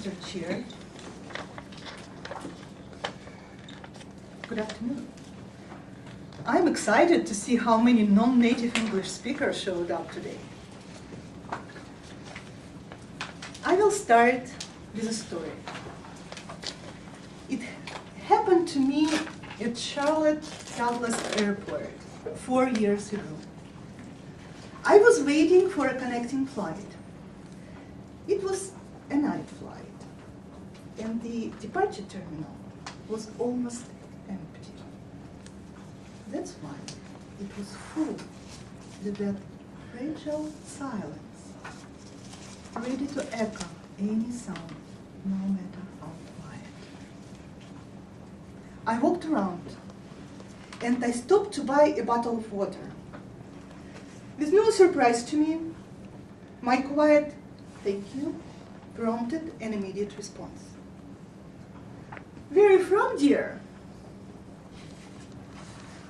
Mr. Chair. Good afternoon. I'm excited to see how many non-native English speakers showed up today. I will start with a story. It happened to me at Charlotte Douglas Airport 4 years ago. I was waiting for a connecting flight. It was a night flight, and the departure terminal was almost empty. That's why it was full with that fragile silence, ready to echo any sound, no matter how quiet. I walked around, and I stopped to buy a bottle of water. With no surprise to me, my quiet "thank you" prompted an immediate response. "Where are you from, dear?"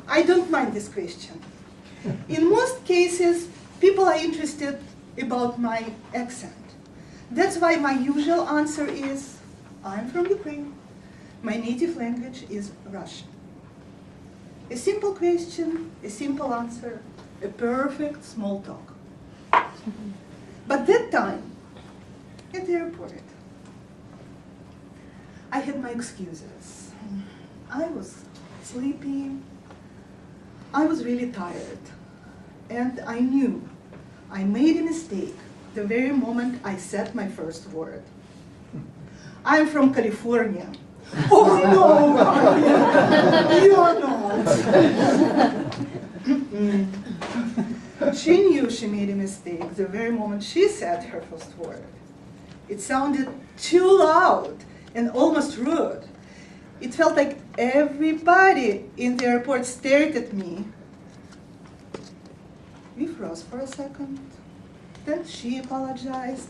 I don't mind this question. In most cases, people are interested about my accent. That's why my usual answer is, I'm from Ukraine. My native language is Russian. A simple question, a simple answer, a perfect small talk. But that time, at the airport, I had my excuses. I was sleepy, I was really tired, and I knew I made a mistake the very moment I said my first word. I'm from California. Oh no, you are not. She knew she made a mistake the very moment she said her first word. It sounded too loud and almost rude. It felt like everybody in the airport stared at me. We froze for a second. Then she apologized.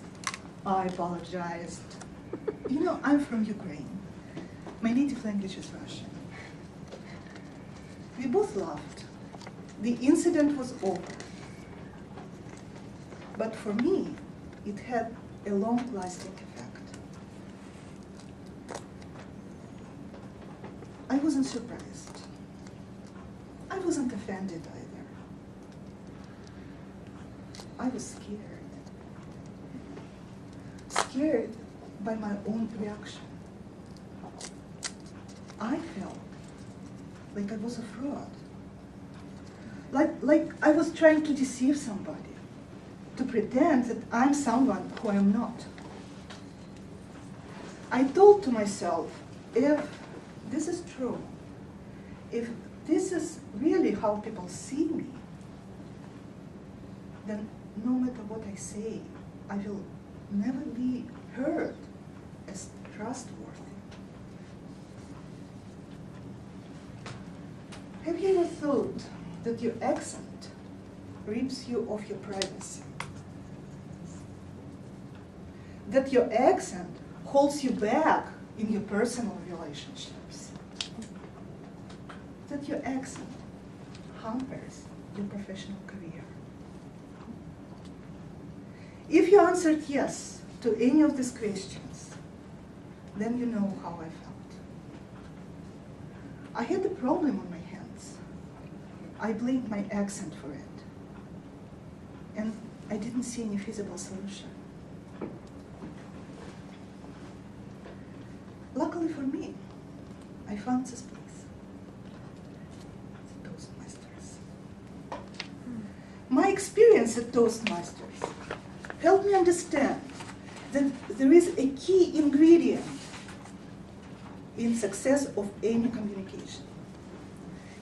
I apologized. You know, I'm from Ukraine. My native language is Russian. We both laughed. The incident was over. But for me, it had a long-lasting effect. I wasn't surprised. I wasn't offended either. I was scared. Scared by my own reaction. I felt like I was a fraud. Like I was trying to deceive somebody, to pretend that I'm someone who I'm not. I thought to myself, if this is true, if this is really how people see me, then no matter what I say, I will never be heard as trustworthy. Have you ever thought that your accent rips you of your privacy? That your accent holds you back in your personal relationships? That your accent hampers your professional career? If you answered yes to any of these questions, then you know how I felt. I had a problem on my hands. I blamed my accent for it. And I didn't see any feasible solution. Luckily for me, I found this place. The Toastmasters. My experience at Toastmasters helped me understand that there is a key ingredient in success of any communication.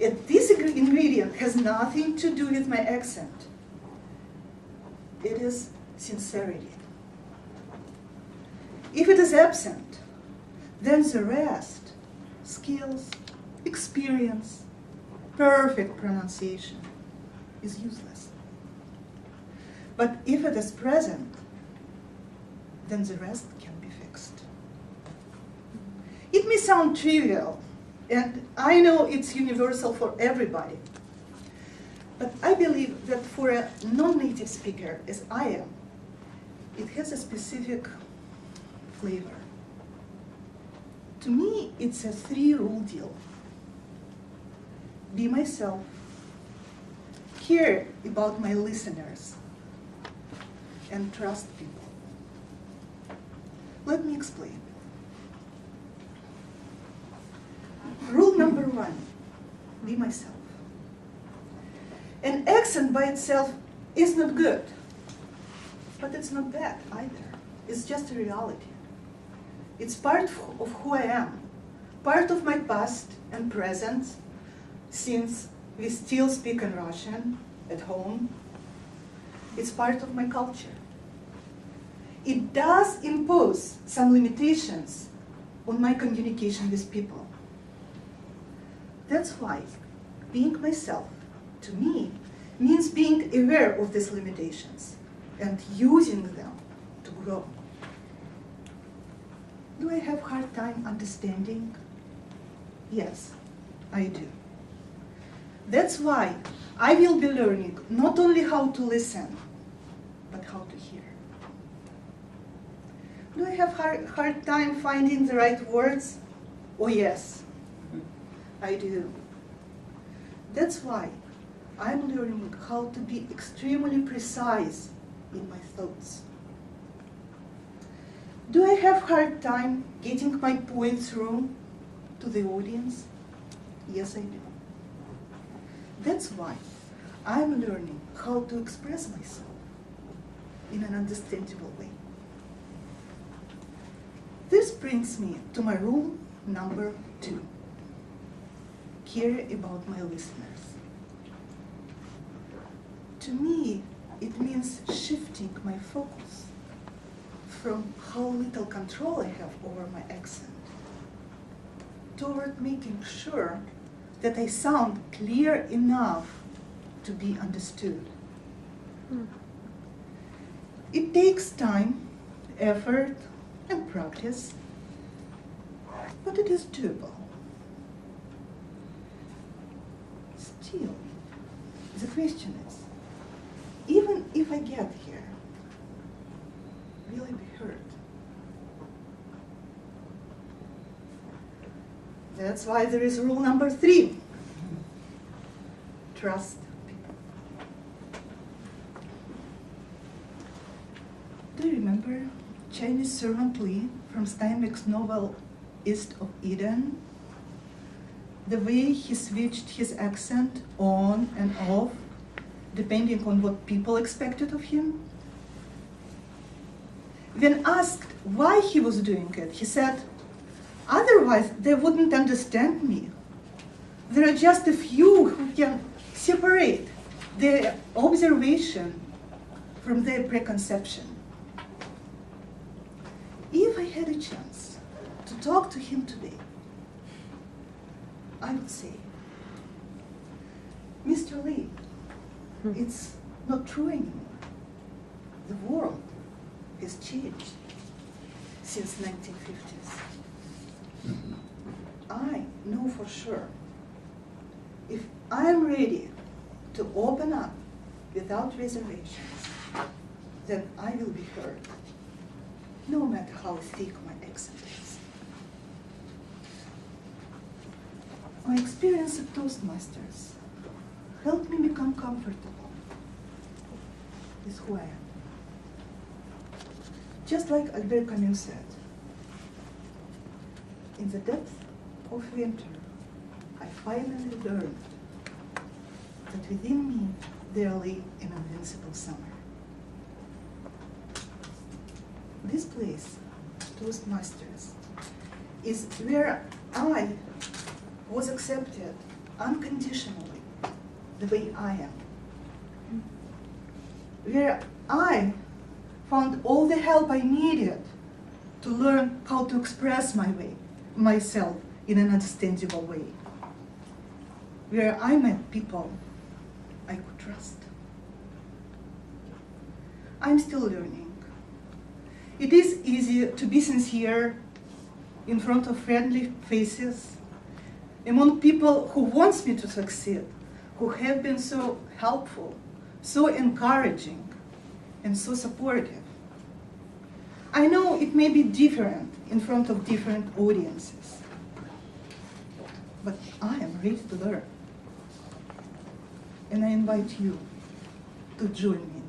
And this ingredient has nothing to do with my accent. It is sincerity. If it is absent, then the rest, skills, experience, perfect pronunciation, is useless. But if it is present, then the rest can be fixed. It may sound trivial, and I know it's universal for everybody, but I believe that for a non-native speaker, as I am, it has a specific flavor. To me, it's a 3-rule deal. Be myself, care about my listeners, and trust people. Let me explain. Rule number 1, be myself. An accent by itself is not good, but it's not bad either. It's just a reality. It's part of who I am, part of my past and present, since we still speak in Russian at home. It's part of my culture. It does impose some limitations on my communication with people. That's why being myself, to me, means being aware of these limitations and using them to grow. Do I have a hard time understanding? Yes, I do. That's why I will be learning not only how to listen, but how to hear. Do I have a hard time finding the right words? Oh yes, I do. That's why I'm learning how to be extremely precise in my thoughts. Do I have a hard time getting my point through to the audience? Yes, I do. That's why I'm learning how to express myself in an understandable way. This brings me to my rule number 2. Care about my listeners. To me, it means shifting my focus from how little control I have over my accent toward making sure that I sound clear enough to be understood. It takes time, effort, and practice, but it is doable. Still, the question is, even if I get here, will I be heard? That's why there is rule number 3. Trust people. Do you remember Chinese servant Li from Steinbeck's novel East of Eden? The way he switched his accent on and off depending on what people expected of him? When asked why he was doing it, he said, "Otherwise they wouldn't understand me. There are just a few who can separate their observation from their preconception." If I had a chance to talk to him today, I would say, "Mr. Lee, it's not true anymore. The world has changed since 1950s. I know for sure if I'm ready to open up without reservations, then I will be heard, no matter how thick my accent is." My experience at Toastmasters helped me become comfortable with who I am. Just like Albert Camus said, "In the depth of winter, I finally learned that within me there lay an invincible summer." This place, Toastmasters, is where I was accepted unconditionally the way I am. Where I found all the help I needed to learn how to express myself in an understandable way. Where I met people I could trust. I'm still learning. It is easy to be sincere in front of friendly faces, among people who want me to succeed, who have been so helpful, so encouraging, and so supportive. I know it may be different in front of different audiences. but I am ready to learn. And I invite you to join me